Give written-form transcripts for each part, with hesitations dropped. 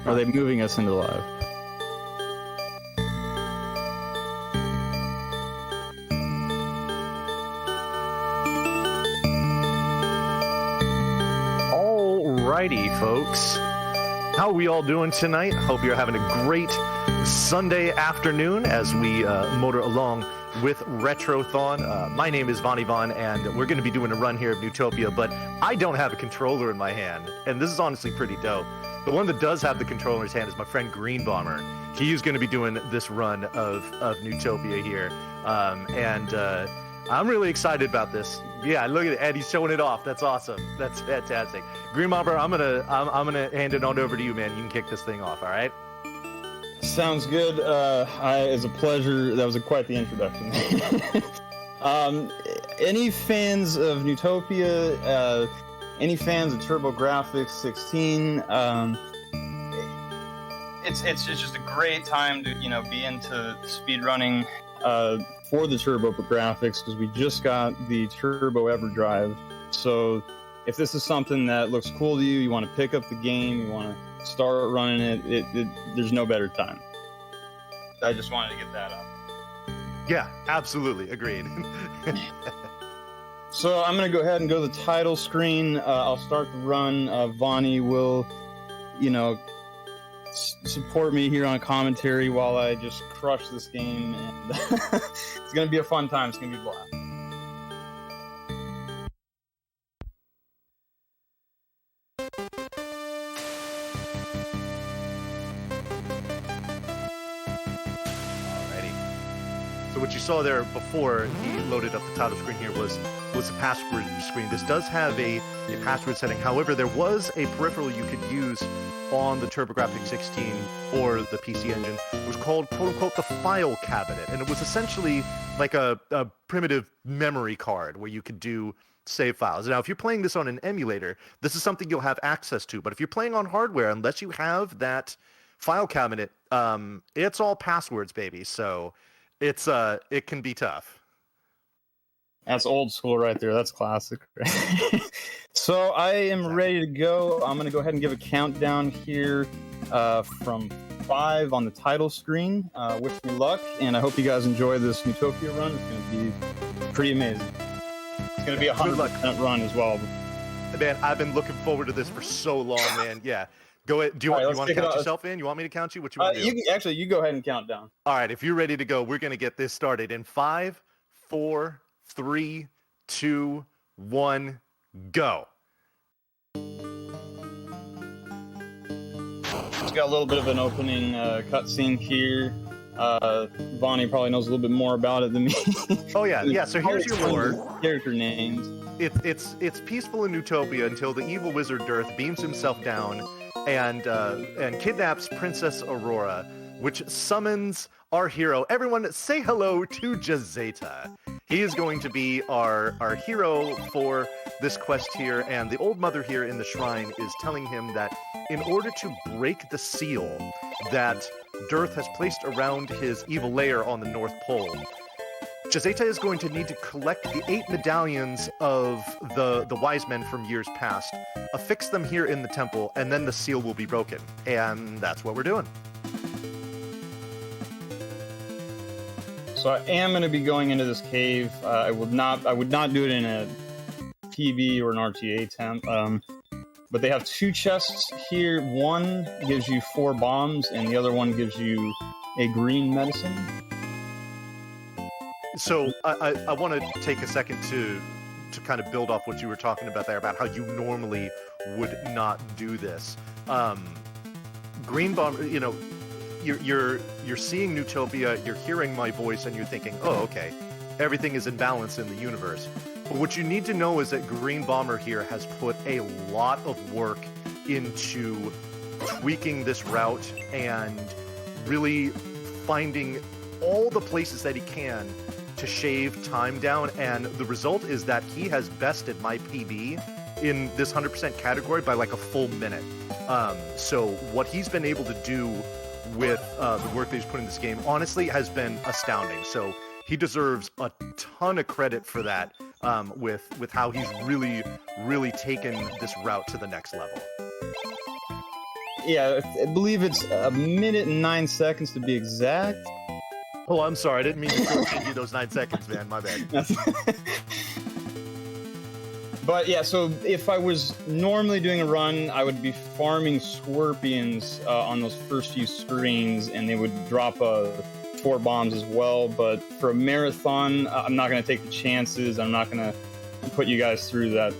Are they moving us into live? Alrighty, folks. How are we all doing tonight? Hope you're having a great Sunday afternoon as we motor along with Retrothon. My name is Von Yvonne, and we're going to be doing a run here of Neutopia, but I don't have a controller in my hand, and this is honestly pretty dope. The one that does have the controller in his hand is my friend Greenbomber. He's going to be doing this run of Neutopia here, and I'm really excited about this. Yeah, look at it, Ed. He's showing it off. That's awesome. That's fantastic. Greenbomber, I'm gonna hand it on over to you, man. You can kick this thing off. All right. Sounds good. It's a pleasure. That was quite the introduction. Any fans of Neutopia? Any fans of TurboGrafx 16? It's just a great time to be into speedrunning for the TurboGrafx, because we just got the Turbo EverDrive. So if this is something that looks cool to you, you want to pick up the game, you want to start running it, there's no better time. I just wanted to get that up. Yeah, absolutely. Agreed. So I'm going to go ahead and go to the title screen. I'll start the run. Vonnie will, support me here on commentary while I just crush this game. And it's going to be a fun time. It's going to be a blast. So what you saw there before he loaded up the title screen here was the password screen. This does have a password setting. However, there was a peripheral you could use on the TurboGrafx 16 or the PC Engine. It was called, quote-unquote, the file cabinet. And it was essentially like a primitive memory card where you could do save files. Now, if you're playing this on an emulator, this is something you'll have access to. But if you're playing on hardware, unless you have that file cabinet, it's all passwords, baby. So it can be tough. That's old school right there. That's classic. So I am ready to go. I'm going to go ahead and give a countdown here from 5 on the title screen. Wish me luck, and I hope you guys enjoy this Neutopia run. It's going to be pretty amazing. It's going to be a 100% run as well. Man, I've been looking forward to this for so long, man. Yeah. Go ahead. Do you want to count yourself in? You want me to count you? What you want to do? You go ahead and count down. All right. If you're ready to go, we're going to get this started in 5, 4, 3, 2, 1, go. Just got a little bit of an opening cutscene here. Vonnie probably knows a little bit more about it than me. Oh yeah, yeah. So here's your lore. Character names. It's peaceful in Neutopia until the evil wizard Dearth beams himself down and kidnaps Princess Aurora, which summons our hero. Everyone, say hello to Jazeta. He is going to be our hero for this quest here, and the old mother here in the shrine is telling him that in order to break the seal that Dearth has placed around his evil lair on the North Pole, Jazeta is going to need to collect the 8 medallions of the wise men from years past, affix them here in the temple, and then the seal will be broken. And that's what we're doing. So I am going to be going into this cave. I would not do it in a PB or an RTA temp. But they have 2 chests here. One gives you 4 bombs, and the other one gives you a green medicine. So I want to take a second to kind of build off what you were talking about there, about how you normally would not do this. Greenbomber, you're seeing Neutopia, you're hearing my voice, and you're thinking, oh, okay, everything is in balance in the universe. But what you need to know is that Greenbomber here has put a lot of work into tweaking this route and really finding all the places that he can to shave time down, and the result is that he has bested my PB in this 100% category by like a full minute. So what he's been able to do with the work that he's put in this game, honestly, has been astounding. So he deserves a ton of credit for that, with how he's really taken this route to the next level. Yeah, I believe it's a minute and 9 seconds to be exact. Oh, I'm sorry. I didn't mean to shortchange you those 9 seconds, man. My bad. But yeah, so if I was normally doing a run, I would be farming scorpions on those first few screens, and they would drop 4 bombs as well. But for a marathon, I'm not going to take the chances. I'm not going to put you guys through that,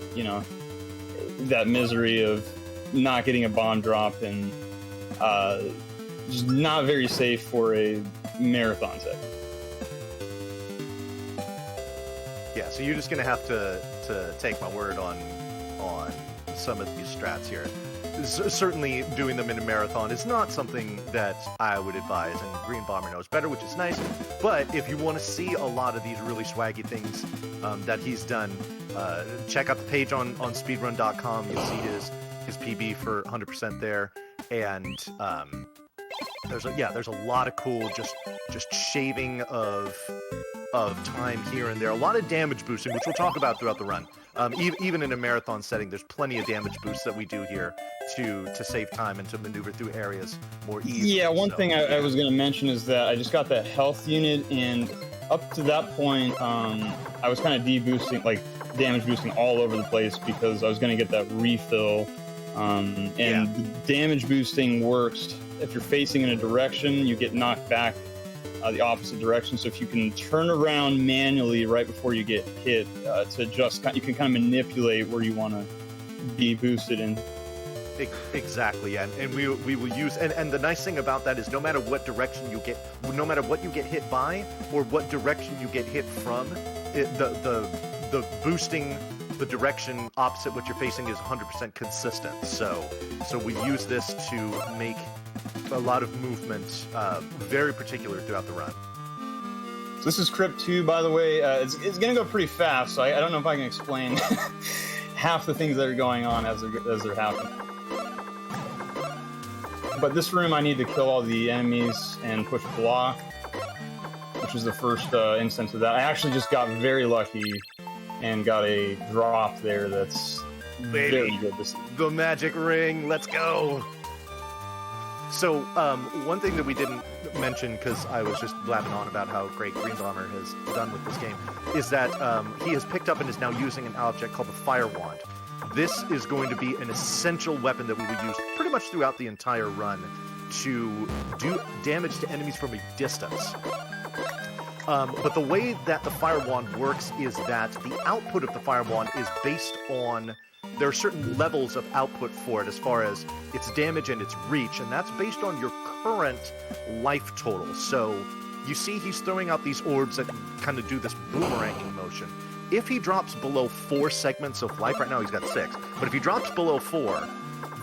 that misery of not getting a bomb drop, and just not very safe for a marathon set. Yeah, so you're just gonna have to take my word on some of these strats here. Certainly, doing them in a marathon is not something that I would advise, and Greenbomber knows better, which is nice. But if you want to see a lot of these really swaggy things that he's done, check out the page on speedrun.com. You'll see his PB for 100% there, and there's a lot of cool just shaving of time here and there. A lot of damage boosting, which we'll talk about throughout the run. Even in a marathon setting, there's plenty of damage boosts that we do here to save time and to maneuver through areas more easily. Yeah, one thing I was going to mention is that I just got that health unit, and up to that point, I was kind of de-boosting, like damage boosting all over the place, because I was going to get that refill. The damage boosting works if you're facing in a direction, you get knocked back the opposite direction. So if you can turn around manually right before you get hit to adjust, you can kind of manipulate where you want to be boosted in. Exactly, yeah. And we will use, and the nice thing about that is no matter what direction you get, no matter what you get hit by or what direction you get hit from, the boosting the direction opposite what you're facing is 100% consistent. So we use this to make a lot of movement very particular throughout the run. So this is Crypt 2, by the way. It's going to go pretty fast, so I don't know if I can explain half the things that are going on as they're happening. But this room, I need to kill all the enemies and push block, which is the first instance of that. I actually just got very lucky and got a drop there that's very good to see. The magic ring, let's go! So, one thing that we didn't mention, because I was just blabbing on about how great Greenbomber has done with this game, is that he has picked up and is now using an object called the Fire Wand. This is going to be an essential weapon that we will use pretty much throughout the entire run to do damage to enemies from a distance. But the way that the Fire Wand works is that the output of the Fire Wand is based on... There are certain levels of output for it as far as its damage and its reach, and that's based on your current life total. So you see he's throwing out these orbs that kind of do this boomeranging motion. If he drops below 4 segments of life, right now he's got 6, but if he drops below 4,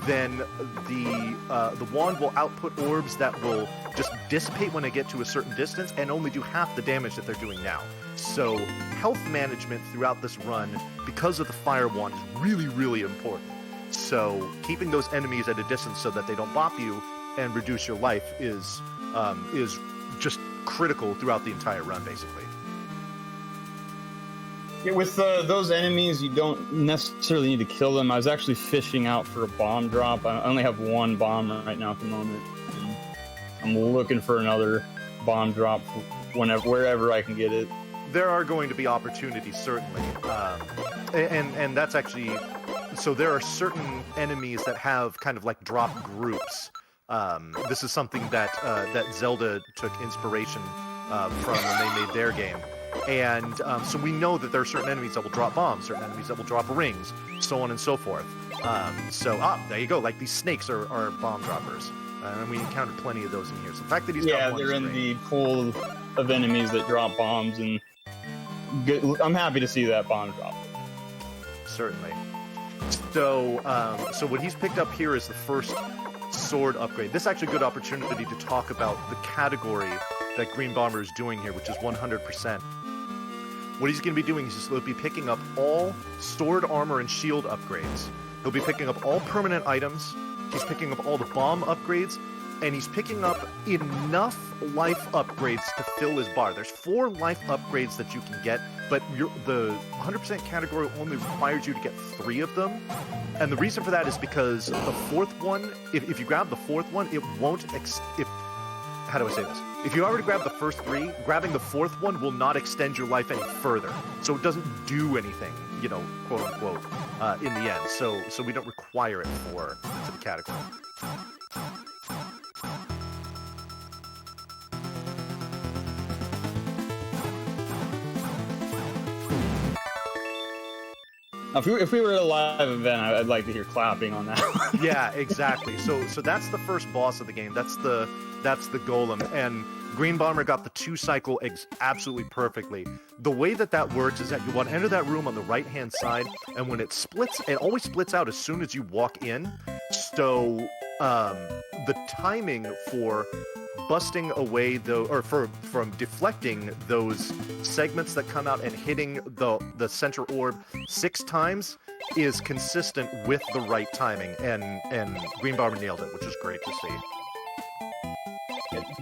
then the wand will output orbs that will just dissipate when they get to a certain distance and only do half the damage that they're doing now. So health management throughout this run, because of the Fire Wand, is really, really important. So keeping those enemies at a distance so that they don't bop you and reduce your life is just critical throughout the entire run, basically. Yeah, with those enemies, you don't necessarily need to kill them. I was actually fishing out for a bomb drop. I only have 1 bomb right now at the moment. And I'm looking for another bomb drop wherever I can get it. There are going to be opportunities, certainly. And that's actually... So there are certain enemies that have kind of like drop groups. This is something that Zelda took inspiration from when they made their game. And so we know that there are certain enemies that will drop bombs, certain enemies that will drop rings, so on and so forth. There you go. Like these snakes are bomb droppers. And we encountered plenty of those in here. So the fact that he's got one they're string, in the pool of enemies that drop bombs, and I'm happy to see that bomb drop. Certainly. So what he's picked up here is the first sword upgrade. This is actually a good opportunity to talk about the category that Greenbomber is doing here, which is 100%. What he's going to be doing is he'll be picking up all sword, armor, and shield upgrades. He'll be picking up all permanent items. He's picking up all the bomb upgrades, and he's picking up enough life upgrades to fill his bar. There's 4 life upgrades that you can get, but the 100% category only requires you to get 3 of them. And the reason for that is because the 4th one, if you grab the 4th one, it won't, how do I say this? If you already grabbed the first 3, grabbing the 4th one will not extend your life any further. So it doesn't do anything, you know, quote unquote, in the end. So we don't require it for the category. If we were at a live event, I'd like to hear clapping on that. Yeah, exactly. So that's the first boss of the game. That's the golem, and Greenbomber got the 2 cycle absolutely perfectly. The way that works is that you want to enter that room on the right-hand side, and when it splits, it always splits out as soon as you walk in. So the timing for busting away from deflecting those segments that come out and hitting the center orb 6 times is consistent with the right timing, and Greenbomber nailed it, which is great to see.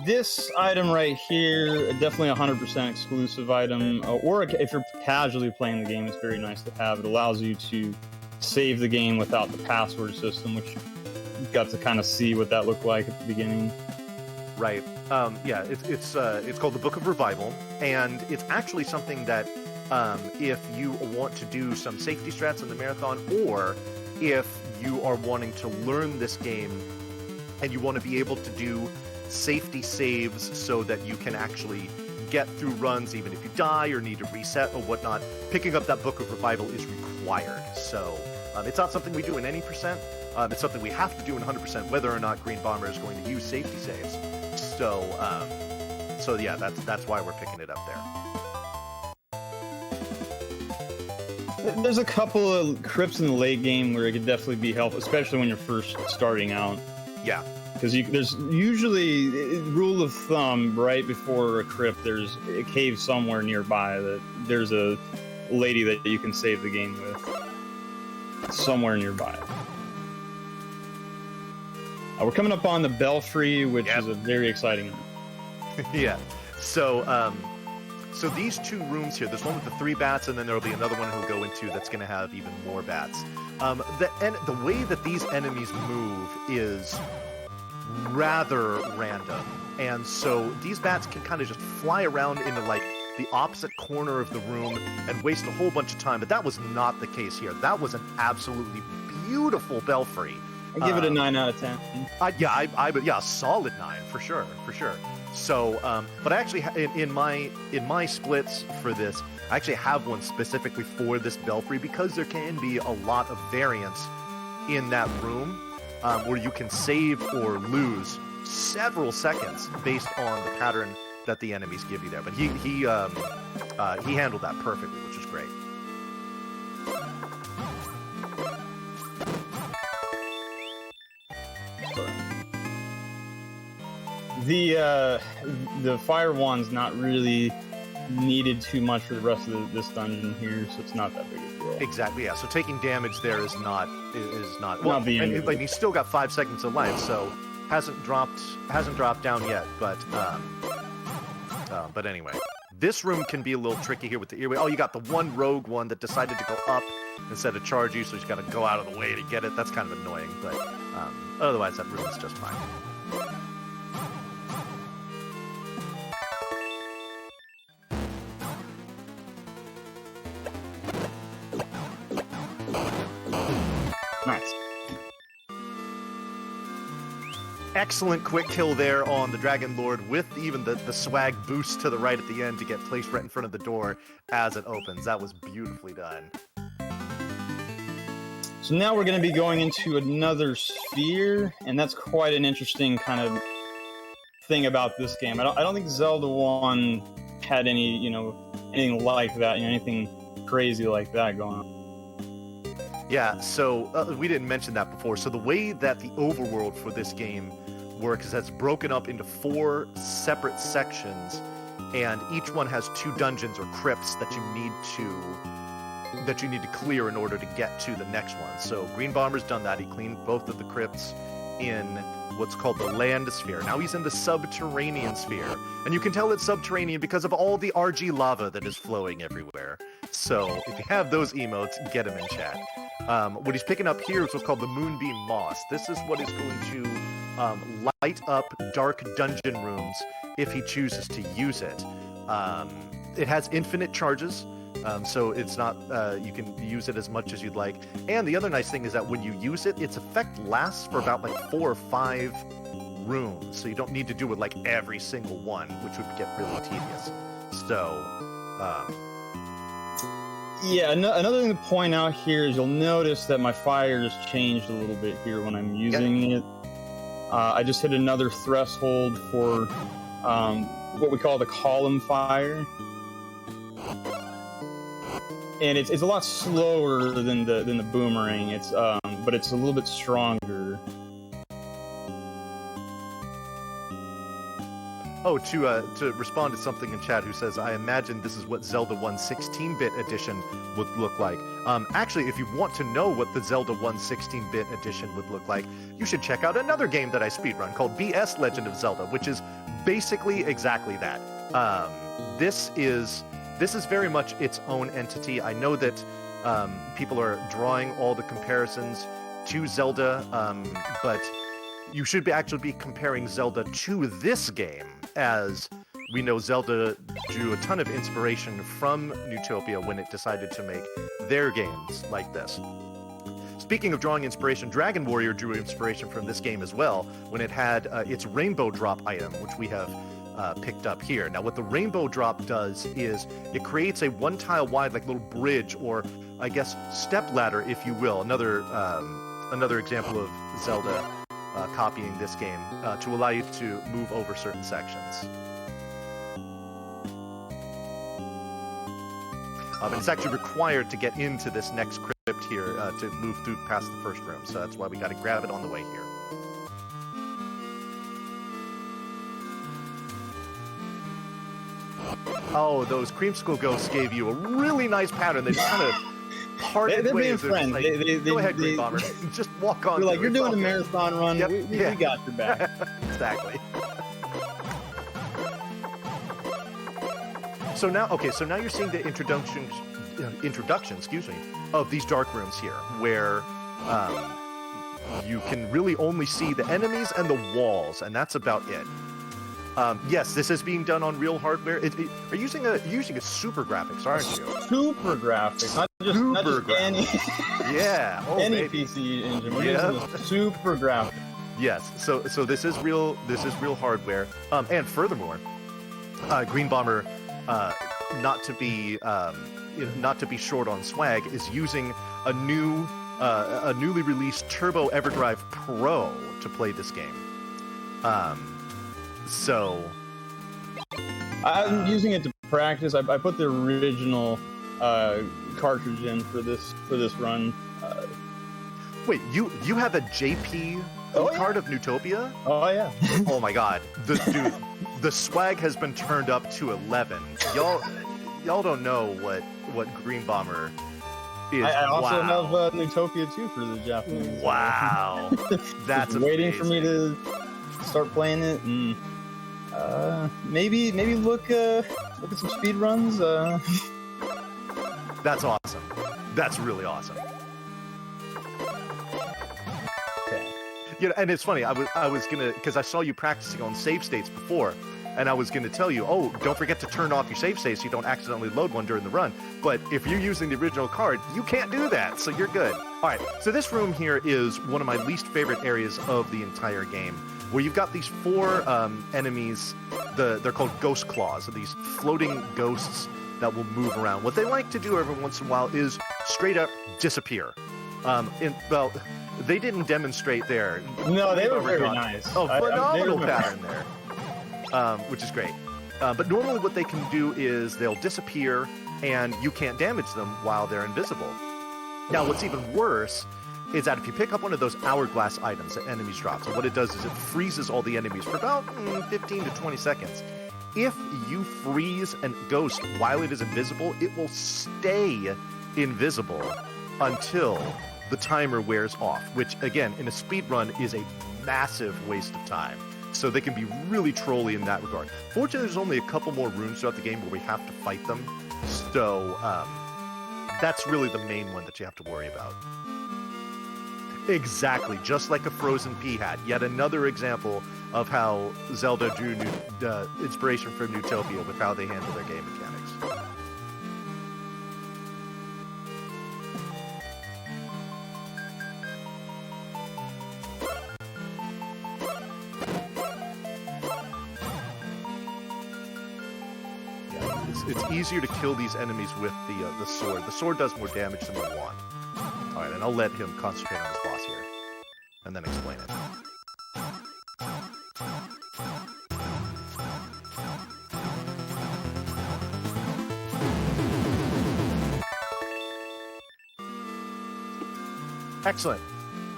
This item right here, definitely a 100% exclusive item, or if you're casually playing the game, it's very nice to have. It allows you to save the game without the password system, which you got to kind of see what that looked like at the beginning. Right. Yeah, it's called the Book of Revival, and it's actually something that if you want to do some safety strats in the marathon, or if you are wanting to learn this game and you want to be able to do safety saves so that you can actually get through runs even if you die or need to reset or whatnot, picking up that Book of Revival is required. So it's not something we do in any percent. It's something we have to do in 100% whether or not Greenbomber is going to use safety saves. So yeah, that's why we're picking it up there. There's a couple of crypts in the late game where it could definitely be helpful, especially when you're first starting out. Yeah. Because there's usually, rule of thumb, right before a crypt, there's a cave somewhere nearby that there's a lady that you can save the game with. Somewhere nearby. We're coming up on the Belfry, which is a very exciting one. Yeah. So these 2 rooms here, there's one with the 3 bats, and then there'll be another one we'll go into that's going to have even more bats. The way that these enemies move is rather random, and so these bats can kind of just fly around into like the opposite corner of the room and waste a whole bunch of time, but that was not the case here. That was an absolutely beautiful Belfry. I give it a 9 out of 10. Yeah, a solid 9 for sure. So, but I actually in my splits for this, I actually have one specifically for this Belfry because there can be a lot of variance in that room where you can save or lose several seconds based on the pattern that the enemies give you there. But he handled that perfectly, which is great. The fire wand's not really needed too much for the rest of this dungeon here, so it's not that big a deal. Exactly, yeah. So taking damage there is not well, not the end. and he's still got 5 seconds of life, so hasn't dropped down yet. But anyway, this room can be a little tricky here with the earway. Oh, you got the one rogue one that decided to go up instead of charge you, so he's got to go out of the way to get it. That's kind of annoying, but otherwise that room is just fine. Nice. Excellent quick kill there on the Dragon Lord with even the swag boost to the right at the end to get placed right in front of the door as it opens. That was beautifully done. So now we're going to be going into another sphere, and that's quite an interesting kind of thing about this game. I don't think Zelda 1 had any, anything like that, anything crazy like that going on. Yeah, so we didn't mention that before. So the way that the overworld for this game works is that it's broken up into 4 separate sections, and each one has 2 dungeons or crypts that you need to clear in order to get to the next one. So Greenbomber's done that. He cleaned both of the crypts in what's called the land sphere. Now he's in the subterranean sphere. And you can tell it's subterranean because of all the RG lava that is flowing everywhere. So if you have those emotes, get them in chat. What he's picking up here is what's called the Moonbeam Moss. This is what is going to light up dark dungeon rooms if he chooses to use it. It has infinite charges. So it's not, you can use it as much as you'd like. And the other nice thing is that when you use it, its effect lasts for about like 4 or 5 rooms. So you don't need to do it like every single one, which would get really tedious. So, yeah, another thing to point out here is you'll notice that my fire has changed a little bit here when I'm using it. I just hit another threshold for what we call the column fire. And it's a lot slower than the boomerang. It's but it's a little bit stronger. Oh, to respond to something in chat who says, I imagine this is what Zelda 1 16-bit edition would look like. Actually, if you want to know what the Zelda 1 16-bit edition would look like, you should check out another game that I speedrun called BS Legend of Zelda, which is basically exactly that. This is very much its own entity. I know that people are drawing all the comparisons to Zelda, but you should actually be comparing Zelda to this game, as we know Zelda drew a ton of inspiration from Neutopia when it decided to make their games like this. Speaking of drawing inspiration, Dragon Warrior drew inspiration from this game as well when it had its Rainbow Drop item, which we have picked up here. Now, what the Rainbow Drop does is it creates a 1 tile wide, like, little bridge, or I guess step ladder, if you will. Another example of Zelda copying this game to allow you to move over certain sections. And it's actually required to get into this next crypt here to move through past the first room, so that's why we got to grab it on the way here. Oh, those creamsicle ghosts gave you a really nice pattern. They just kind of parted they're ways. being friends. Like, go ahead, Greenbomber. Just walk on. You're like, you're doing a okay. marathon run. Yep. We got your back. Exactly. So now you're seeing the introduction, of these dark rooms here, where you can really only see the enemies and the walls, and that's about it. Yes, this is being done on real hardware. Are you using a super graphics, aren't you? Super graphics, not just any. Yeah, any baby. PC engine. We're using the super graphics. Yes, so this is real real hardware. And furthermore, Greenbomber, not to be short on swag, is using a newly released Turbo EverDrive Pro to play this game. So I'm using it to practice. I put the original cartridge in for this run. Wait, you have a JP card of Neutopia? Oh yeah. Oh my god, the swag has been turned up to 11. Y'all don't know what Greenbomber is. I also have Neutopia 2 for the Japanese. Wow, that's waiting amazing. for me to start playing it. And, maybe look at some speed runs. That's awesome. That's really awesome. Okay. You know, and it's funny. I was gonna, because I saw you practicing on save states before, and I was gonna tell you, oh, don't forget to turn off your save states so you don't accidentally load one during the run. But if you're using the original card, you can't do that, so you're good. All right. So this room here is one of my least favorite areas of the entire game, where you've got these 4 enemies. They're called ghost claws, so these floating ghosts that will move around. What they like to do every once in a while is straight up disappear. They didn't demonstrate there. No, they were very nice. Oh, phenomenal pattern there, which is great. But normally what they can do is they'll disappear, and you can't damage them while they're invisible. Now, what's even worse is that if you pick up one of those hourglass items that enemies drop, so what it does is it freezes all the enemies for about 15 to 20 seconds. If you freeze a ghost while it is invisible, it will stay invisible until the timer wears off, which, again, in a speed run is a massive waste of time. So they can be really trolly in that regard. Fortunately, there's only a couple more rooms throughout the game where we have to fight them. So that's really the main one that you have to worry about. Exactly, just like a frozen pea hat. Yet another example of how Zelda drew inspiration from Neutopia with how they handle their game mechanics. It's easier to kill these enemies with the sword. The sword does more damage than we want. All right, and I'll let him concentrate on this boss here, and then explain it. Excellent.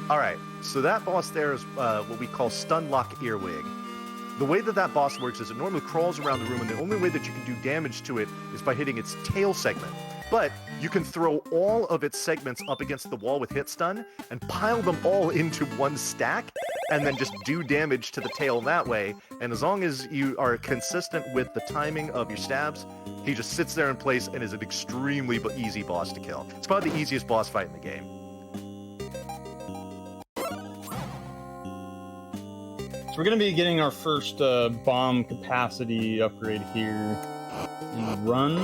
All right, so that boss there is what we call Stunlock Earwig. The way that that boss works is it normally crawls around the room, and the only way that you can do damage to it is by hitting its tail segment. But you can throw all of its segments up against the wall with hit stun and pile them all into one stack and then just do damage to the tail that way. And as long as you are consistent with the timing of your stabs, he just sits there in place and is an extremely easy boss to kill. It's probably the easiest boss fight in the game. So we're going to be getting our first bomb capacity upgrade here in Run.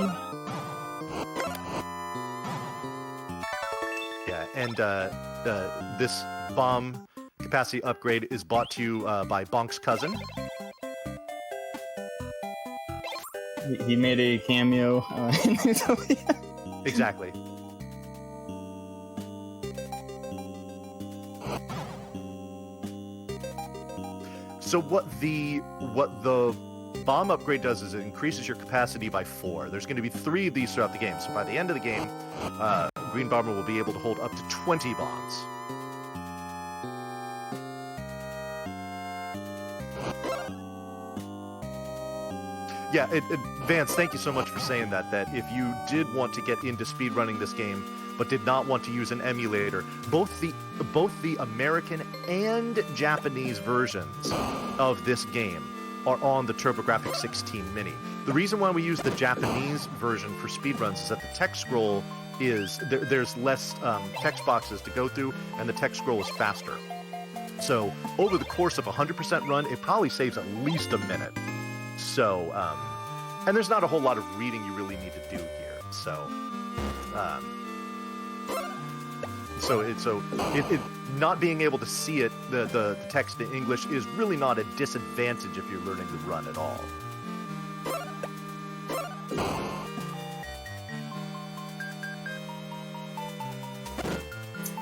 Yeah, and this bomb capacity upgrade is bought to you by Bonk's cousin. He made a cameo in Neutopia. Exactly. So what the bomb upgrade does is it increases your capacity by 4. There's going to be 3 of these throughout the game. So by the end of the game, Greenbomber will be able to hold up to 20 bombs. Yeah, Vance, thank you so much for saying that. That if you did want to get into speedrunning this game, but did not want to use an emulator, both the American and Japanese versions of this game are on the TurboGrafx 16 Mini. The reason why we use the Japanese version for speedruns is that the text scroll is there's less text boxes to go through, and the text scroll is faster. So over the course of a 100% run, it probably saves at least a minute. So, and there's not a whole lot of reading you really need to do here. So, it not being able to see it, the text in English is really not a disadvantage if you're learning the run at all.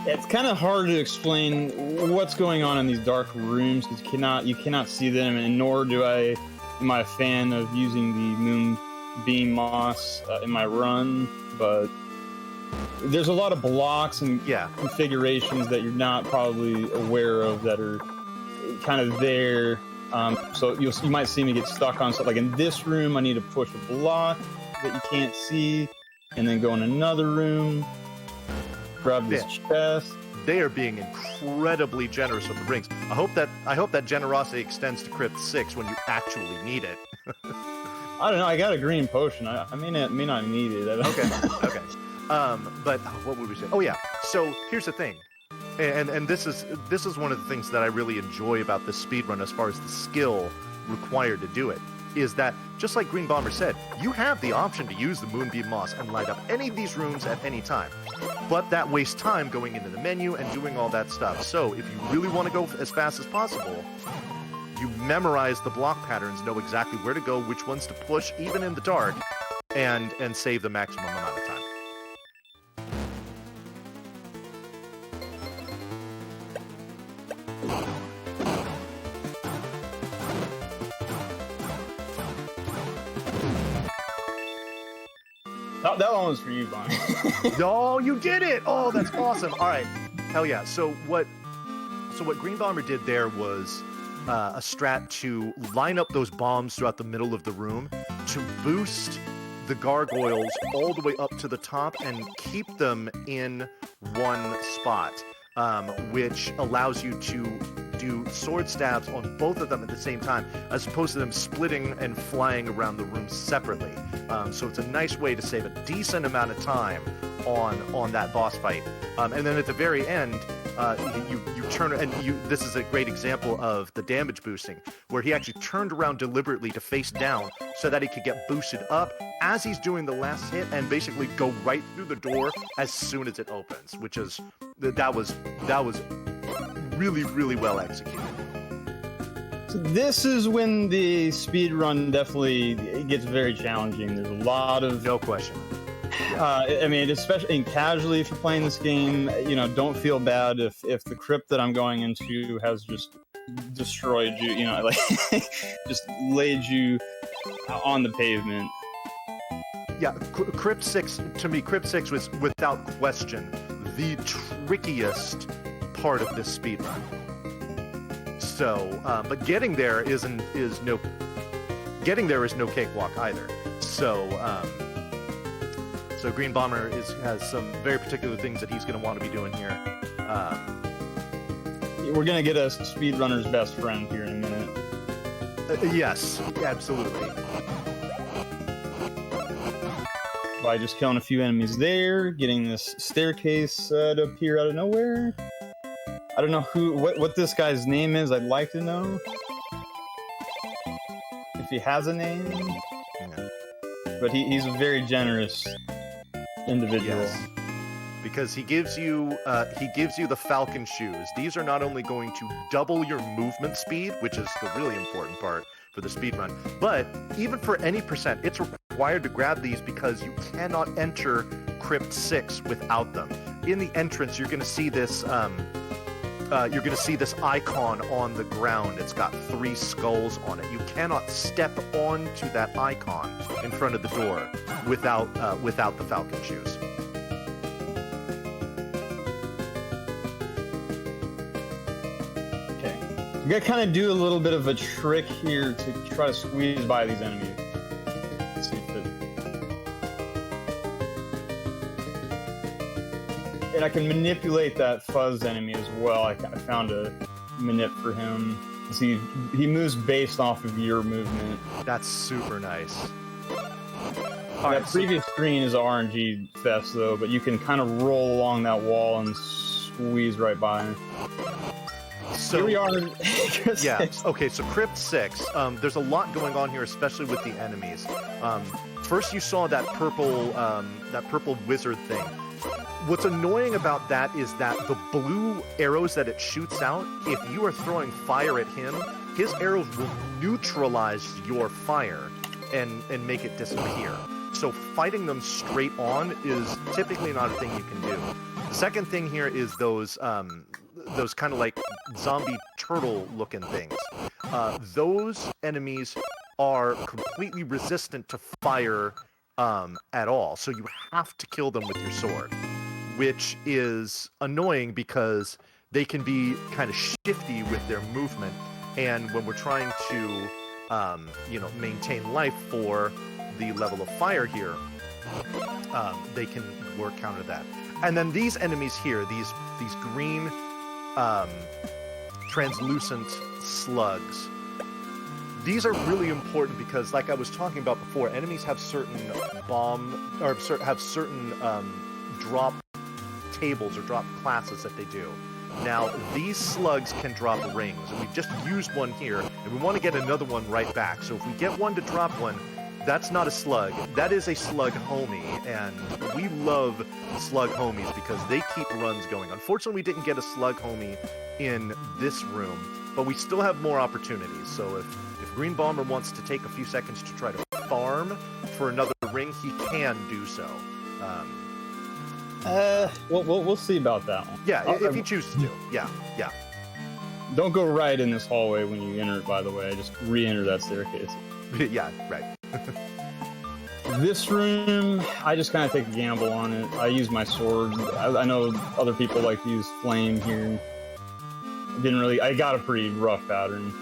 It's kind of hard to explain what's going on in these dark rooms because you cannot see them, and nor am I a fan of using the Moonbeam Moss in my run, but there's a lot of blocks and configurations that you're not probably aware of that are kind of there. So you might see me get stuck on something. Like in this room, I need to push a block that you can't see, and then go in another room, grab this chest. They are being incredibly generous with the rings. I hope that generosity extends to Crypt 6 when you actually need it. I don't know. I got a green potion. I may not need it. Okay. But what would we say? Oh yeah. So here's the thing, and this is one of the things that I really enjoy about this speedrun as far as the skill required to do it, is that just like Greenbomber said, you have the option to use the Moonbeam Moss and light up any of these rooms at any time. But that wastes time going into the menu and doing all that stuff. So if you really want to go as fast as possible, you memorize the block patterns, know exactly where to go, which ones to push, even in the dark, and save the maximum amount of time. That one was for you, Bonnie. Oh, you did it! Oh, that's awesome. All right. Hell yeah. So what Greenbomber did there was a strat to line up those bombs throughout the middle of the room to boost the gargoyles all the way up to the top and keep them in one spot, which allows you to do sword stabs on both of them at the same time, as opposed to them splitting and flying around the room separately. So it's a nice way to save a decent amount of time on that boss fight. And then at the very end, you turn, and this is a great example of the damage boosting, where he actually turned around deliberately to face down so that he could get boosted up as he's doing the last hit and basically go right through the door as soon as it opens, which is that was really, really well executed. So this is when the speed run definitely gets very challenging. There's a lot of no question. I mean, especially casually, if you're playing this game, don't feel bad if the crypt that I'm going into has just destroyed you, like just laid you on the pavement. Yeah, Crypt 6, to me, Crypt 6 was, without question, the trickiest part of this speedrun. So, but getting there is no cakewalk either. So, so Greenbomber has some very particular things that he's going to want to be doing here. We're going to get a speedrunner's best friend here in a minute. Yes, absolutely. By just killing a few enemies there, getting this staircase to appear out of nowhere. I don't know what this guy's name is. I'd like to know if he has a name. Yeah. But he's a very generous individual. Yes. Because he gives you the Falcon shoes. These are not only going to double your movement speed, which is the really important part for the speedrun, but even for any percent, it's required to grab these because you cannot enter Crypt 6 without them. In the entrance, you're going to see this icon on the ground. It's got 3 skulls on it. You cannot step onto that icon in front of the door without the Falcon shoes. Okay, you gotta kind of do a little bit of a trick here to try to squeeze by these enemies. Let's see if and I can manipulate that fuzz enemy as well. I found a manip for him. See, he moves based off of your movement. That's super nice. That previous screen is a RNG fest though, but you can kind of roll along that wall and squeeze right by. So here we are. Yeah. Okay. So Crypt 6. There's a lot going on here, especially with the enemies. First, you saw that purple wizard thing. What's annoying about that is that the blue arrows that it shoots out, if you are throwing fire at him, his arrows will neutralize your fire and make it disappear. So fighting them straight on is typically not a thing you can do. The second thing here is those kind of like zombie turtle-looking things. Those enemies are completely resistant to fire at all, so you have to kill them with your sword, which is annoying because they can be kind of shifty with their movement, and when we're trying to maintain life for the level of fire here, they can work counter that. And then these enemies here, these green translucent slugs, these are really important because, like I was talking about before, enemies have certain drop tables or drop classes that they do. Now, these slugs can drop rings, and we just used one here, and we want to get another one right back. So if we get one to drop one, that's not a slug. That is a slug homie, and we love slug homies because they keep runs going. Unfortunately, we didn't get a slug homie in this room, but we still have more opportunities. So if Greenbomber wants to take a few seconds to try to farm for another ring, he can do so. We'll see about that one. Yeah, if he chooses to. Yeah. Don't go right in this hallway when you enter it, by the way. Just re-enter that staircase. Yeah, right. This room, I just kind of take a gamble on it. I use my sword. I know other people like to use flame here. I got a pretty rough pattern.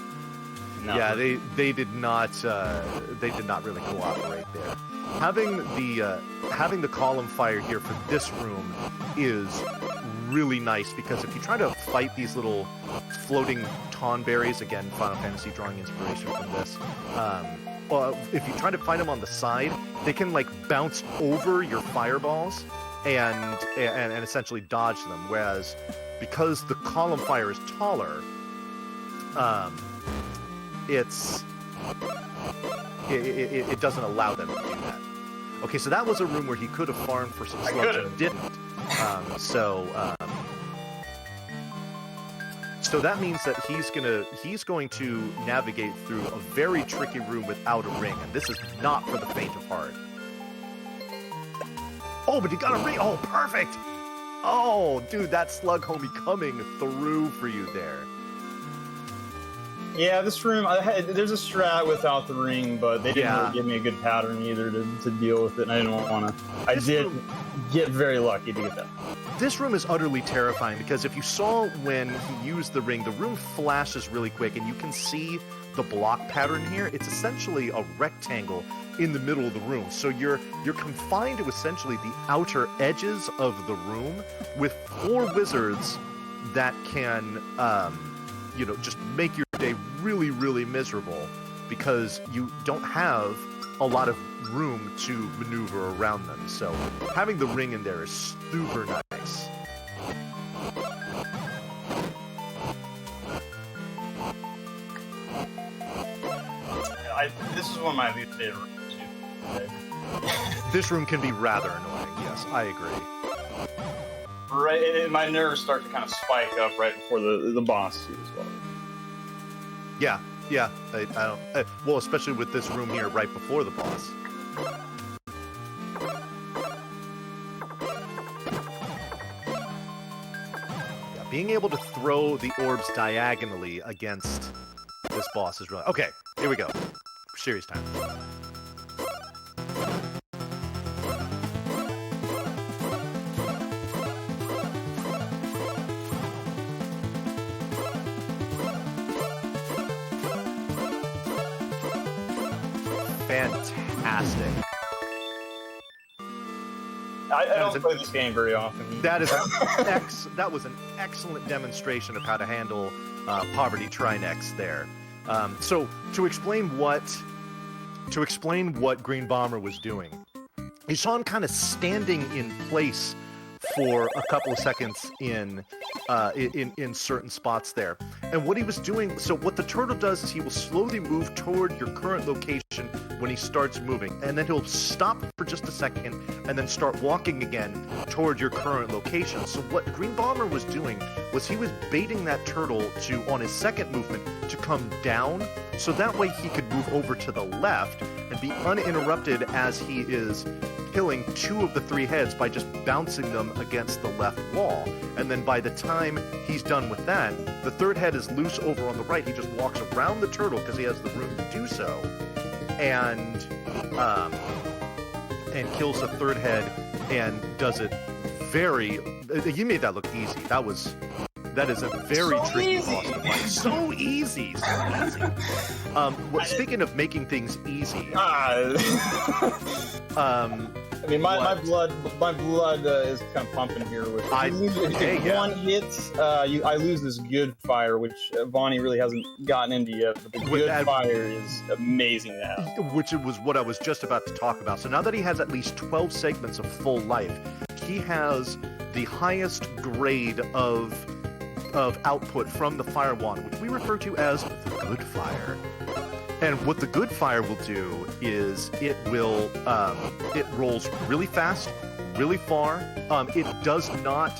No. Yeah, they did not really cooperate there. Having the column fire here for this room is really nice because if you try to fight these little floating tonberries, again, Final Fantasy drawing inspiration from this, if you try to fight them on the side, they can like bounce over your fireballs and essentially dodge them. Whereas because the column fire is taller, it doesn't allow them to do that. Okay, so that was a room where he could have farmed for some slugs and didn't. So that means that he's going to navigate through a very tricky room without a ring, and this is not for the faint of heart. Oh, but you got a ring! Oh, perfect! Oh, dude, that slug homie coming through for you there. Yeah, this room, there's a strat without the ring, but they didn't really give me a good pattern either to deal with it, and I didn't want to. I did get very lucky to get that. This room is utterly terrifying because if you saw when he used the ring, the room flashes really quick, and you can see the block pattern here. It's essentially a rectangle in the middle of the room. So you're confined to essentially the outer edges of the room with 4 wizards that can, just make your day really, really miserable because you don't have a lot of room to maneuver around them. So having the ring in there is super nice. This is one of my least favorite rooms. This room can be rather annoying. Yes, I agree. Right, and my nerves start to kind of spike up right before the boss too as well. Yeah. I don't. Well, especially with this room here right before the boss. Yeah, being able to throw the orbs diagonally against this boss is really okay. Here we go. Serious time. Fantastic. I don't play this game very often. That was an excellent demonstration of how to handle Poverty Trinex there. So to explain what Greenbomber was doing, you saw him kind of standing in place for a couple of seconds in certain spots there. And what he was doing, so what the turtle does is he will slowly move toward your current location when he starts moving, and then he'll stop for just a second and then start walking again toward your current location. So what Greenbomber was doing was he was baiting that turtle to, on his second movement, to come down, so that way he could move over to the left and be uninterrupted as he is killing 2 of the 3 heads by just bouncing them against the left wall. And then by the time he's done with that, the 3rd head is loose over on the right. He just walks around the turtle because he has the room to do so, and kills the 3rd head and does it very. You made that look easy. That is a very tricky boss to fight. So easy. Speaking of making things easy, I mean, my blood is kind of pumping here. With one hit, I lose this good fire, which Vonnie really hasn't gotten into yet. But the good fire is amazing now. Which was what I was just about to talk about. So now that he has at least 12 segments of full life, he has the highest grade of output from the fire wand, which we refer to as the good fire. And what the good fire will do is it rolls really fast, really far. It does not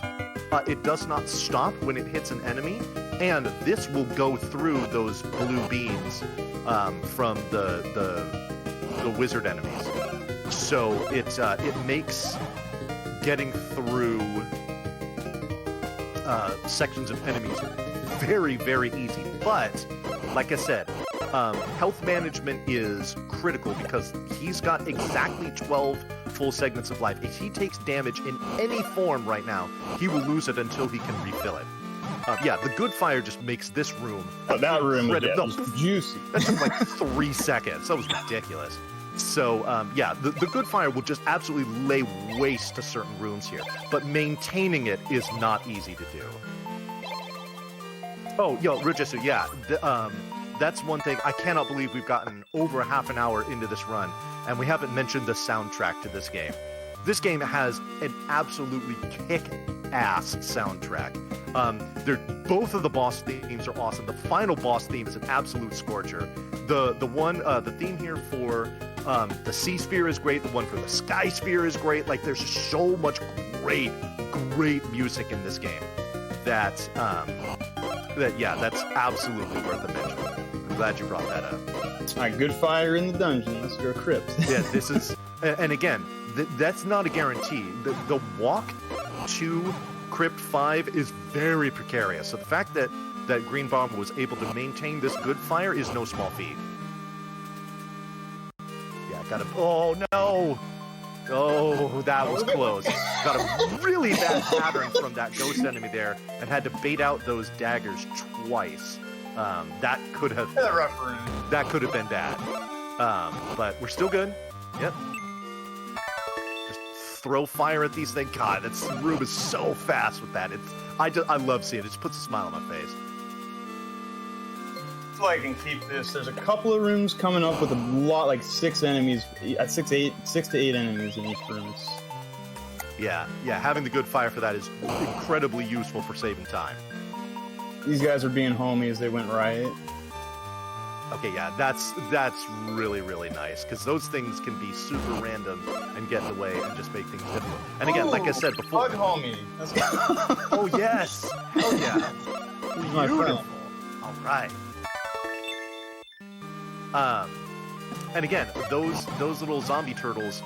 stop when it hits an enemy, and this will go through those blue beams from the wizard enemies. So it makes getting through sections of enemies very, very easy. But like I said, health management is critical because he's got exactly 12 full segments of life. If he takes damage in any form right now, he will lose it until he can refill it. The good fire just makes this room. That room is juicy. That took like 3 seconds. That was ridiculous. So, yeah, the good fire will just absolutely lay waste to certain rooms here, but maintaining it is not easy to do. Oh, yo, Rujisu, yeah, that's one thing. I cannot believe we've gotten over half an hour into this run, and we haven't mentioned the soundtrack to this game. This game has an absolutely kick-ass soundtrack. Both of the boss themes are awesome. The final boss theme is an absolute scorcher. The theme here for the Sea Sphere is great. The one for the Sky Sphere is great. Like, there's so much great music in this game that's absolutely worth a mention. I'm glad you brought that up. All right, good fire in the dungeons. You're a crypt. Yeah, this is, and again, that's not a guarantee. The walk to Crypt 5 is very precarious. So the fact that Greenbomber was able to maintain this good fire is no small feat. Yeah, got a... Oh, no! Oh, that was close. Got a really bad pattern from that ghost enemy there and had to bait out those daggers twice. That could have... That could have been bad. But we're still good. Yep. Just throw fire at these things. God, this room is so fast with that. I love seeing it. It just puts a smile on my face. So I can keep this. There's a couple of rooms coming up with a lot, like 6 enemies, 6 to 8 enemies in each room. Yeah, having the good fire for that is incredibly useful for saving time. These guys are being homies. They went right. Okay, yeah, that's really, really nice, because those things can be super random and get in the way and just make things difficult. And again, like I said before... Bug homie. That's Oh, yes! Hell yeah! He's my friend. All right. And again, those little zombie turtles,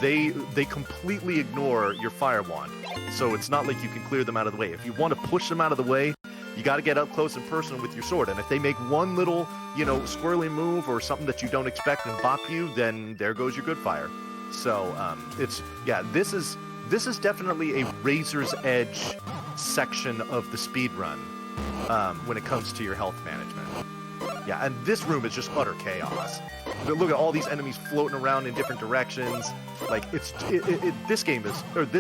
they completely ignore your fire wand. So it's not like you can clear them out of the way. If you want to push them out of the way, you got to get up close and personal with your sword. And if they make one little, squirrely move or something that you don't expect and bop you, then there goes your good fire. So this is definitely a razor's edge section of the speed run when it comes to your health management. Yeah, and this room is just utter chaos. But look at all these enemies floating around in different directions. Like this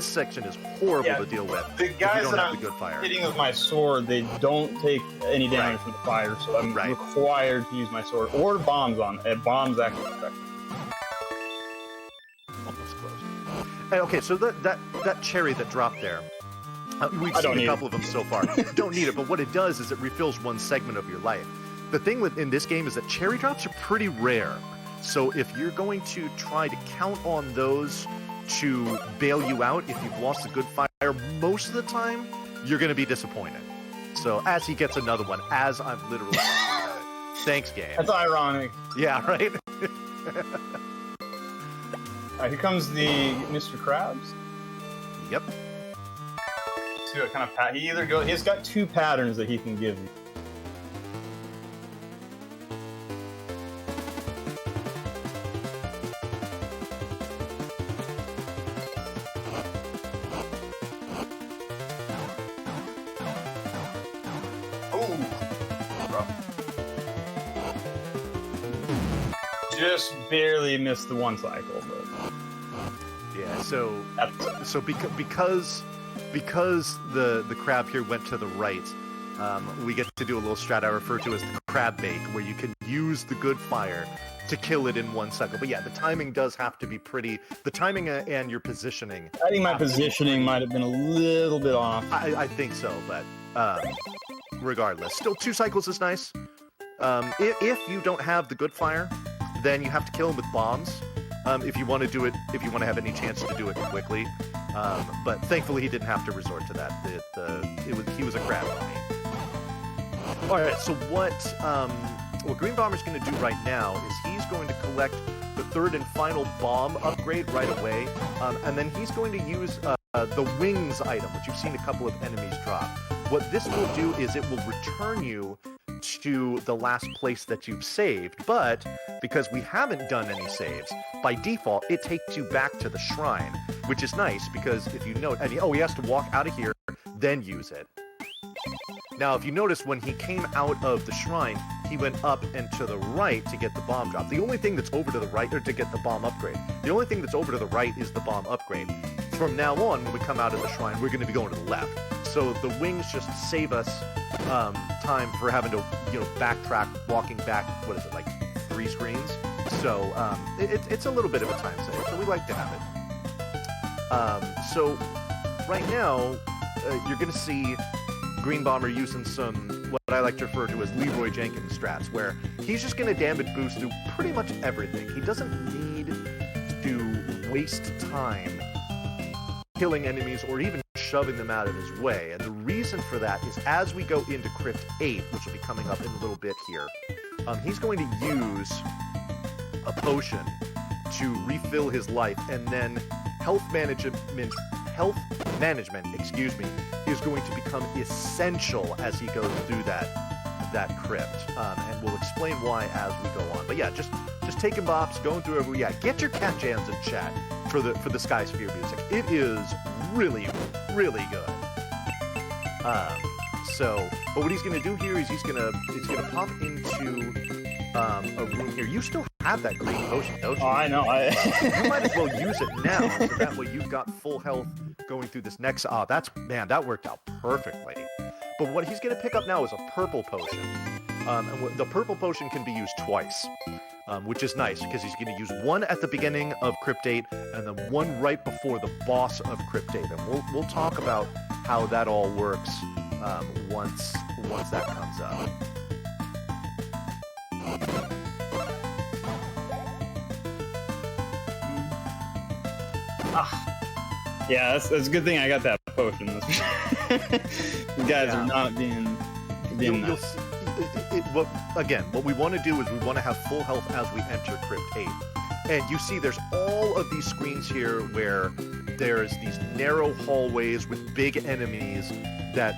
section is horrible to deal with. The guys that I'm hitting with my sword, they don't take any damage from the fire, so I'm required to use my sword or bombs on. Bombs actually affect me. Almost close. And okay, so that cherry that dropped there. We've seen a couple of them so far. You don't need it, but what it does is it refills one segment of your life. The thing in this game is that cherry drops are pretty rare. So if you're going to try to count on those to bail you out if you've lost a good fire, most of the time, you're going to be disappointed. So as he gets another one, as I'm literally thanks, game. That's ironic. Yeah, right? Here comes the Mr. Krabs. Yep. See what kind of he's got 2 patterns that he can give you. Just barely missed the one cycle, but yeah. So because the crab here went to the right, we get to do a little strat I refer to as the crab bake, where you can use the good fire to kill it in one cycle. But yeah, the timing does have to be pretty. The timing and your positioning. I think my positioning might have been a little bit off. I think so, but regardless, still 2 cycles is nice. If you don't have the good fire, then you have to kill him with bombs. If you want to do it, if you want to have any chance to do it quickly. But thankfully, he didn't have to resort to that. He was a crab homie. All right. So what Greenbomber's going to do right now is he's going to collect the 3rd and final bomb upgrade right away, and then he's going to use the wings item, which you've seen a couple of enemies drop. What this will do is it will return you to the last place that you've saved, but because we haven't done any saves, by default it takes you back to the shrine, which is nice because if you know, he has to walk out of here, then use it. Now, if you notice, when he came out of the shrine, he went up and to the right to get the bomb drop. The only thing that's over to the right, or to get the bomb upgrade, the only thing that's over to the right is the bomb upgrade. From now on, when we come out of the shrine, we're going to be going to the left. So the wings just save us time for having to, backtrack, walking back, what is it, like 3 screens? So it's a little bit of a time save, so we like to have it. So right now, you're going to see Greenbomber using some, what I like to refer to as Leroy Jenkins strats, where he's just going to damage boost through pretty much everything. He doesn't need to waste time killing enemies or even shoving them out of his way. And the reason for that is as we go into Crypt 8, which will be coming up in a little bit here, he's going to use a potion to refill his life, and then health management, is going to become essential as he goes through that crypt, and we'll explain why as we go on. But yeah, just taking bops, going through every. Yeah, get your cat jams in chat for the Sky Sphere music. It is really, really good. But what he's going to do here is he's going to pop into a room here. You still have that green potion, don't you? Oh, I know. You might as well use it now, so that way you've got full health going through this next. Oh, that worked out perfectly. But what he's going to pick up now is a purple potion, and the purple potion can be used twice, which is nice because he's going to use one at the beginning of Crypt 8 and then one right before the boss of Crypt 8, and we'll talk about how that all works once that comes up. Yeah, that's a good thing I got that potion. You guys are not being nice. What we want to do is we want to have full health as we enter Crypt 8. And you see there's all of these screens here where there's these narrow hallways with big enemies that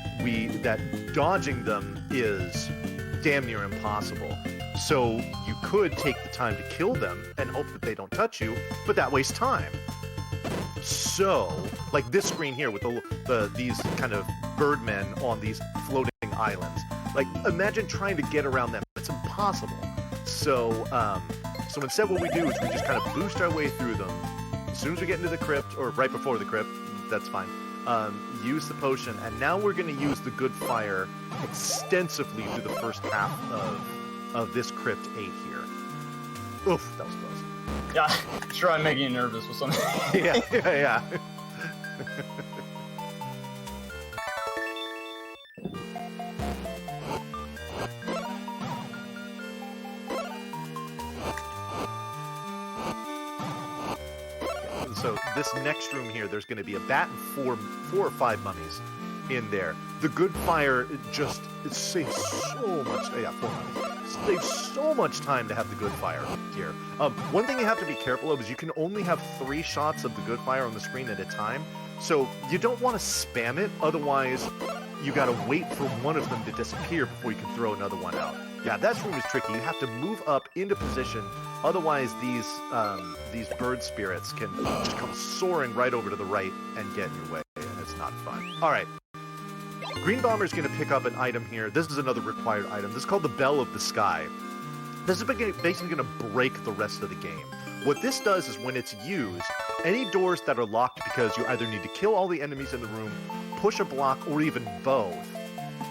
dodging them is damn near impossible. So you could take the time to kill them and hope that they don't touch you, but that wastes time. So, like this screen here with these kind of birdmen on these floating islands. Like, imagine trying to get around them. It's impossible. So instead what we do is we just kind of boost our way through them. As soon as we get into the crypt, or right before the crypt, that's fine. Use the potion, and now we're going to use the good fire extensively through the first half of this Crypt 8 here. Oof, that was close. Yeah, sure, I'm making you nervous with something. Yeah. So this next room here, there's going to be a bat and four or five mummies in there. The good fire it saves so much. Yeah, 4 mummies. Saves so much time to have the good fire here. One thing you have to be careful of is you can only have 3 shots of the good fire on the screen at a time. So you don't want to spam it, otherwise you got to wait for one of them to disappear before you can throw another one out. Yeah, that room is tricky. You have to move up into position, otherwise these bird spirits can just come soaring right over to the right and get in your way, and it's not fun. All right. Greenbomber is going to pick up an item here. This is another required item. This is called the Bell of the Sky. This is basically going to break the rest of the game. What this does is when it's used, any doors that are locked because you either need to kill all the enemies in the room, push a block, or even both,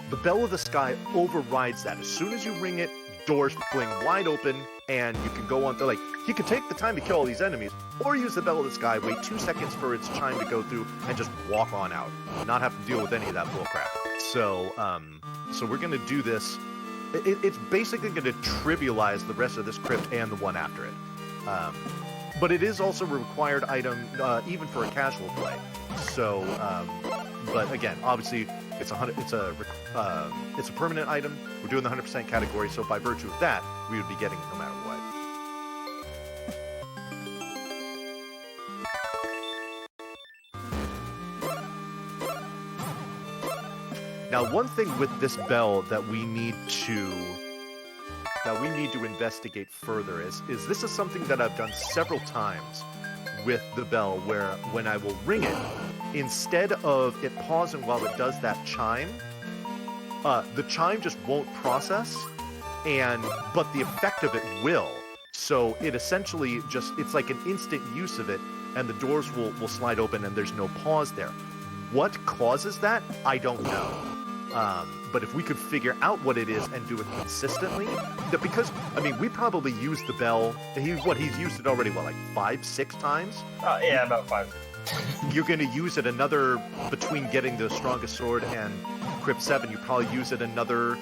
the Bell of the Sky overrides that. As soon as you ring it, doors fling wide open, and you can go on to, you can take the time to kill all these enemies, or use the Bell of the Sky, wait 2 seconds for its chime to go through, and just walk on out. Not have to deal with any of that bullcrap. So we're going to do this. It's basically going to trivialize the rest of this crypt and the one after it. But it is also a required item, even for a casual play. So, but again, obviously, it's a permanent item. We're doing the 100% category, so by virtue of that, we would be getting it no matter what. Now, one thing with this bell that we need to investigate further is this is something that I've done several times with the bell, where when I will ring it, instead of it pausing while it does that chime, the chime just won't process, but the effect of it will. So it essentially it's like an instant use of it, and the doors will slide open and there's no pause there. What causes that? I don't know. But if we could figure out what it is and do it consistently, because, I mean, we probably used the bell, he's used it already, what, like 5-6 times? Yeah, about 5. You're going to use it another, between getting the strongest sword and Crypt 7, you probably use it another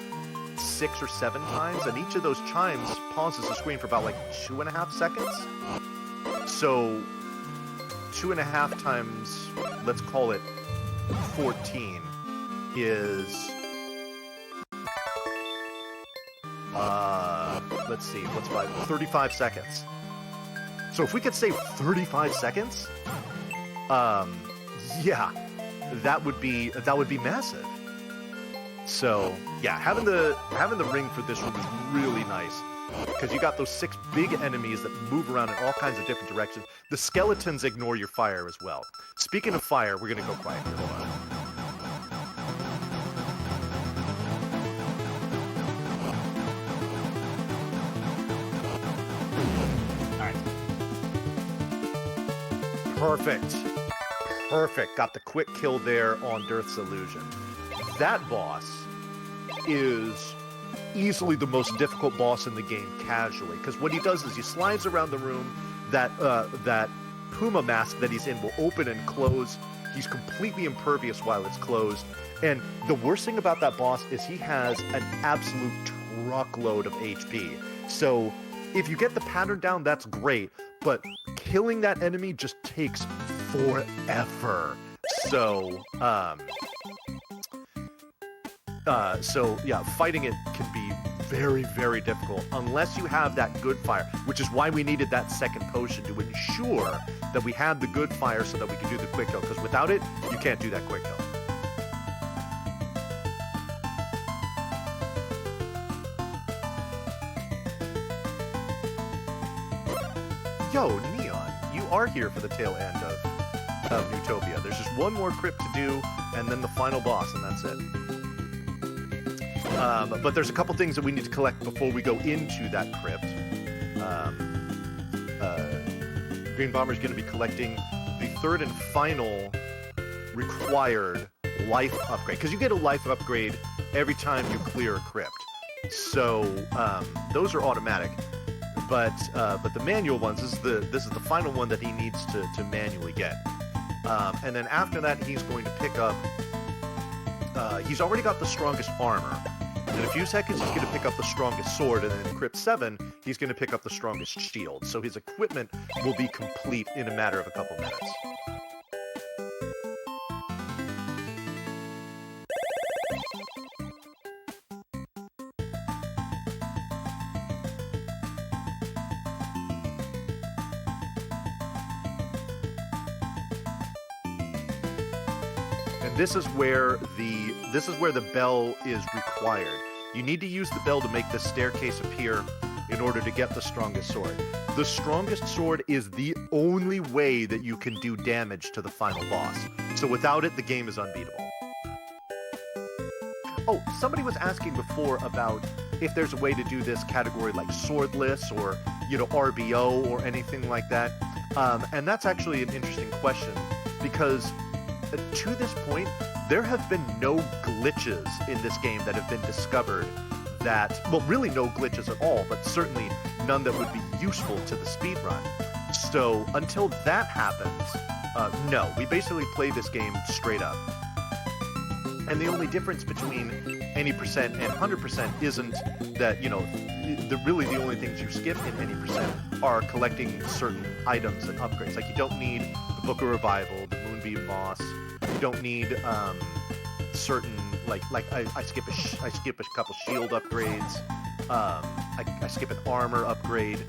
6 or 7 times, and each of those chimes pauses the screen for about like 2.5 seconds. So 2.5 times, let's call it 14, is let's see, what's 35 seconds. So if we could save 35 seconds, yeah, that would be massive. So yeah, having the ring for this room is really nice, because you got those 6 big enemies that move around in all kinds of different directions. The skeletons ignore your fire as well. Speaking of fire, we're gonna go quiet here. Hold on. Perfect. Got the quick kill there on Dearth's Illusion. That boss is easily the most difficult boss in the game casually, because what he does is he slides around the room. That Puma mask that he's in will open and close. He's completely impervious while it's closed. And the worst thing about that boss is he has an absolute truckload of HP. So if you get the pattern down, that's great. But killing that enemy just takes forever. So yeah, fighting it can be very, very difficult unless you have that good fire, which is why we needed that second potion to ensure that we had the good fire so that we could do the quick kill, because without it, you can't do that quick kill. Yo, Neon, you are here for the tail end of Neutopia. There's just one more crypt to do, and then the final boss, and that's it. But there's a couple things that we need to collect before we go into that crypt. Greenbomber is going to be collecting the third and final required life upgrade, because you get a life upgrade every time you clear a crypt. So those are automatic. But the manual ones, this is the final one that he needs to manually get. And then after that, he's going to pick up. He's already got the strongest armor. In a few seconds, he's going to pick up the strongest sword, and then in Crypt 7, he's going to pick up the strongest shield. So his equipment will be complete in a matter of a couple minutes. This is where the bell is required. You need to use the bell to make the staircase appear in order to get the strongest sword. The strongest sword is the only way that you can do damage to the final boss. So without it, the game is unbeatable. Oh, somebody was asking before about if there's a way to do this category like swordless or, RBO or anything like that. And that's actually an interesting question, because to this point, there have been no glitches in this game that have been discovered that, well, really no glitches at all, but certainly none that would be useful to the speedrun. So until that happens, no, we basically play this game straight up. And the only difference between any percent and 100% isn't that, really the only things you skip in any percent are collecting certain items and upgrades. Like, you don't need the Book of Revival, the Moonbeam Moss. You don't need certain, I skip a couple shield upgrades. I skip an armor upgrade,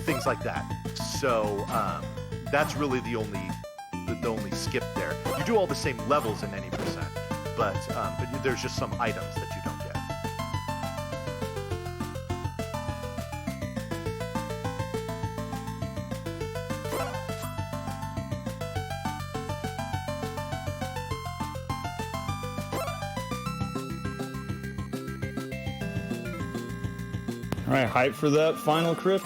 things like that. So that's really the only skip there. You do all the same levels in any percent, but there's just some items that you don't get. All right, hype for that final crypt.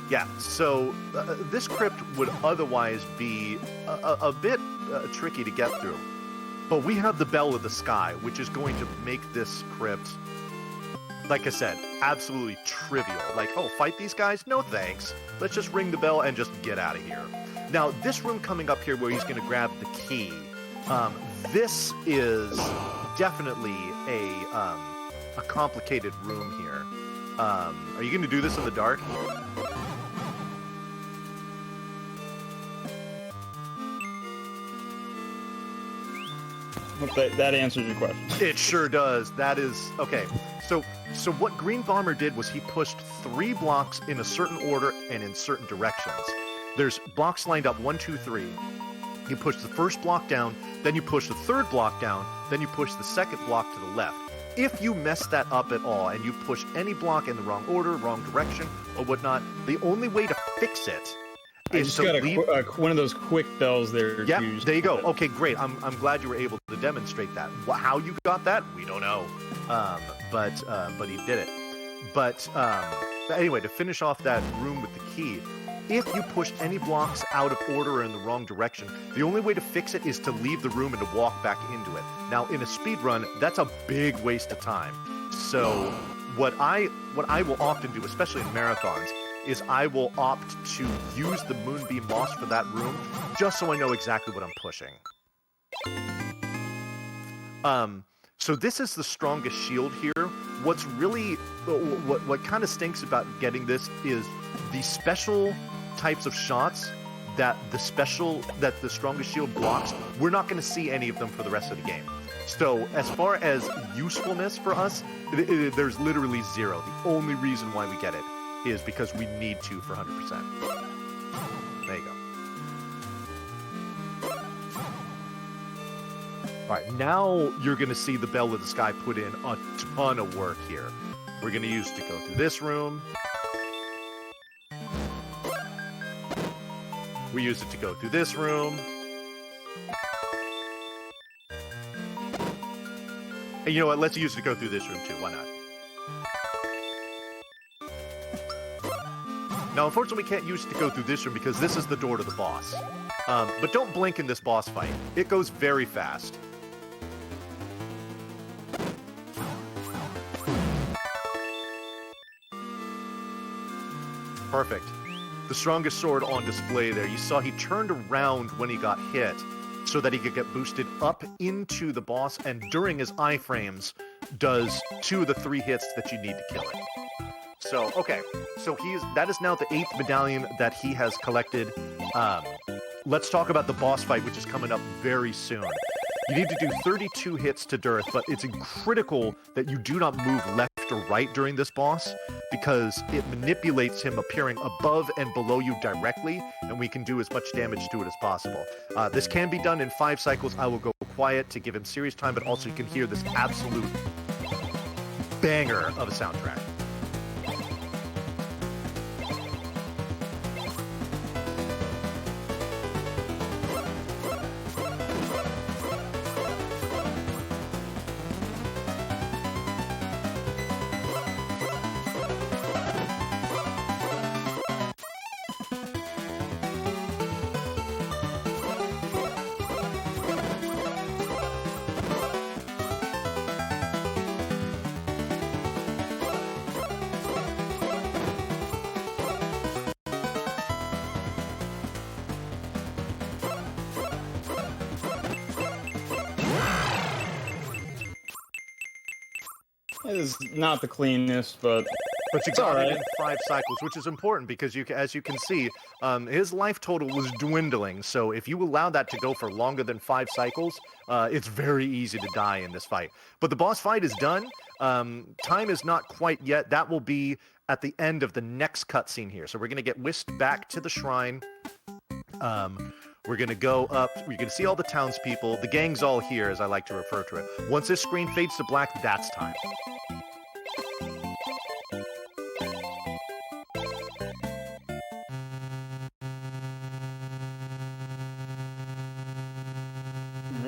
Yeah, so this crypt would otherwise be a bit tricky to get through. But we have the Bell of the Sky, which is going to make this crypt, like I said, absolutely trivial. Like, oh, fight these guys? No thanks. Let's just ring the bell and just get out of here. Now, this room coming up here where he's going to grab the key, this is definitely a complicated room here. Are you going to do this in the dark? Hope that answers your question. It sure does. That is okay. So what Greenbomber did was he pushed 3 blocks in a certain order and in certain directions. There's blocks lined up 1, 2, 3. You push the first block down, then you push the third block down, then you push the second block to the left. If you mess that up at all and you push any block in the wrong order, wrong direction, or whatnot, the only way to fix it is to leave... one of those quick bells there. Yeah, there you go. Okay, great. I'm glad you were able to demonstrate that. How you got that, we don't know. But he did it. But anyway, to finish off that room with the key, if you push any blocks out of order or in the wrong direction, the only way to fix it is to leave the room and to walk back into it. Now, in a speed run, that's a big waste of time. So what I will often do, especially in marathons, is I will opt to use the Moonbeam Moss for that room, just so I know exactly what I'm pushing. So this is the strongest shield here. What's really, what kind of stinks about getting this is the special types of shots that the strongest shield blocks. We're not going to see any of them for the rest of the game. So as far as usefulness for us, there's literally 0. The only reason why we get it is because we need to for 100%. There you go. All right, now you're going to see the Bell of the Sky put in a ton of work here. We're going to use it to go through this room. We use it to go through this room. And you know what? Let's use it to go through this room too. Why not? Now, unfortunately, we can't use it to go through this room because this is the door to the boss. But don't blink in this boss fight. It goes very fast. Perfect. The strongest sword on display there. You saw he turned around when he got hit so that he could get boosted up into the boss, and during his iframes does 2 of the 3 hits that you need to kill it. So, okay. So that is now the 8th medallion that he has collected. Let's talk about the boss fight, which is coming up very soon. You need to do 32 hits to Dearth, but it's critical that you do not move left or right during this boss, because it manipulates him appearing above and below you directly, and we can do as much damage to it as possible. This can be done in 5 cycles. I will go quiet to give him serious time, but also you can hear this absolute banger of a soundtrack. It is not the cleanest, but you got it in 5 cycles, which is important because, as you can see, his life total was dwindling. So if you allow that to go for longer than 5 cycles, it's very easy to die in this fight. But the boss fight is done. Time is not quite yet. That will be at the end of the next cutscene here. So we're going to get whisked back to the shrine. We're going to go up. You're going to see all the townspeople. The gang's all here, as I like to refer to it. Once this screen fades to black, that's time.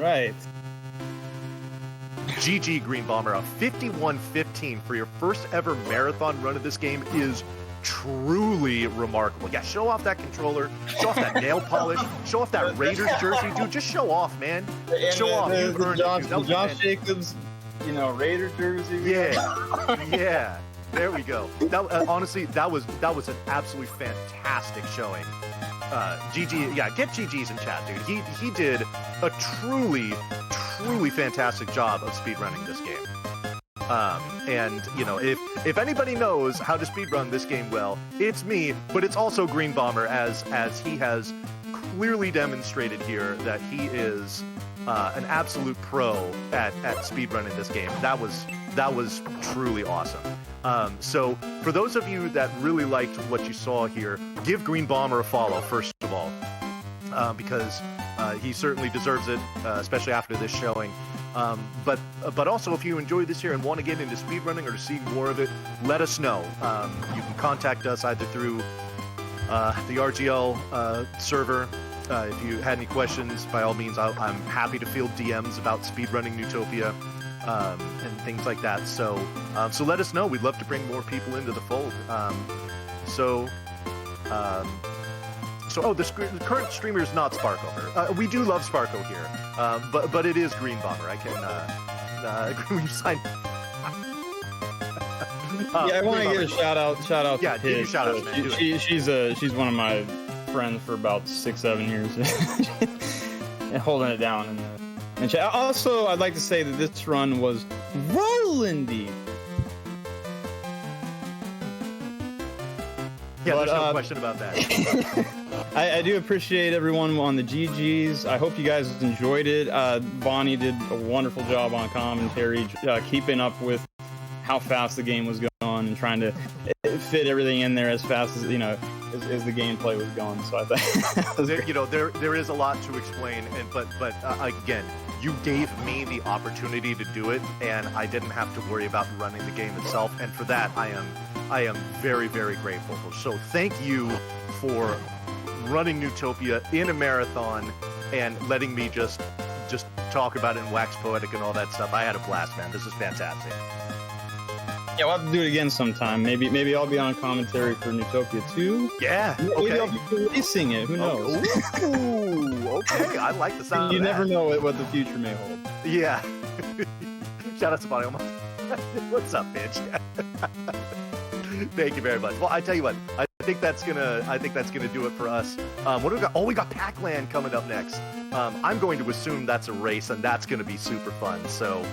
right. GG Greenbomber, a 51:15 for your first ever marathon run of this game is truly remarkable. Yeah, show off that controller, show off that nail polish, show off that Raiders jersey, dude. Just show off, man. Show off. You earned it, dude. Josh Jacobs, Raider jersey. Yeah, yeah. There we go. That, honestly, that was an absolutely fantastic showing. GG, yeah, get GG's in chat, dude. He did a truly fantastic job of speedrunning this game. And if anybody knows how to speedrun this game well, it's me, but it's also Greenbomber, as he has clearly demonstrated here that he is an absolute pro at speedrunning this game. That was truly awesome. So for those of you that really liked what you saw here, give Greenbomber a follow first of all, because he certainly deserves it, especially after this showing. But also, if you enjoyed this here and want to get into speedrunning or to see more of it, let us know. You can contact us either through the RGL server. If you had any questions, by all means, I'm happy to field DMs about speedrunning Neutopia and things like that. So let us know. We'd love to bring more people into the fold. The current streamer is not Sparkover. We do love Sparko here, but it is Greenbomber. I can agree with you. Sign. I want to give a shout out. Yeah, give you shout outs, man. She's one of my friends for about 6-7 years, and holding it down in the chat. Also, I'd like to say that this run was rolling deep. Yeah, there's no question about that. I do appreciate everyone on the GGs. I hope you guys enjoyed it. Bonnie did a wonderful job on commentary, keeping up with how fast the game was going and trying to fit everything in there as fast as as the gameplay was going. So I thought there is a lot to explain, but again, you gave me the opportunity to do it, and I didn't have to worry about running the game itself. And for that, I am very, very grateful. So thank you for running Neutopia in a marathon and letting me just talk about it and wax poetic and all that stuff. I had a blast, man. This is fantastic. Yeah, we'll have to do it again sometime. Maybe I'll be on commentary for Neutopia 2. Yeah. Maybe I'll be racing it. Who knows? Ooh, okay. I like the sound. You of never that. know what the future may hold. Yeah. Shout out to Bonnie. What's up, bitch? Thank you very much. Well, I tell you what, I think that's gonna do it for us. What do we got? Oh, we got Pac-Land coming up next. I'm going to assume that's a race, and that's gonna be super fun. So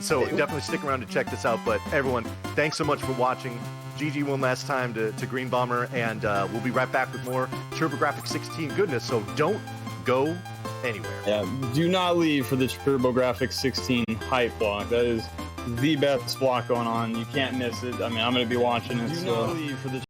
definitely stick around to check this out. But everyone, thanks so much for watching. GG one last time to Greenbomber, and we'll be right back with more TurboGrafx 16 goodness. So don't go anywhere. Yeah, do not leave for the TurboGrafx 16 hype block. That is the best block going on. You can't miss it. I mean, I'm going to be watching it. Do not leave for the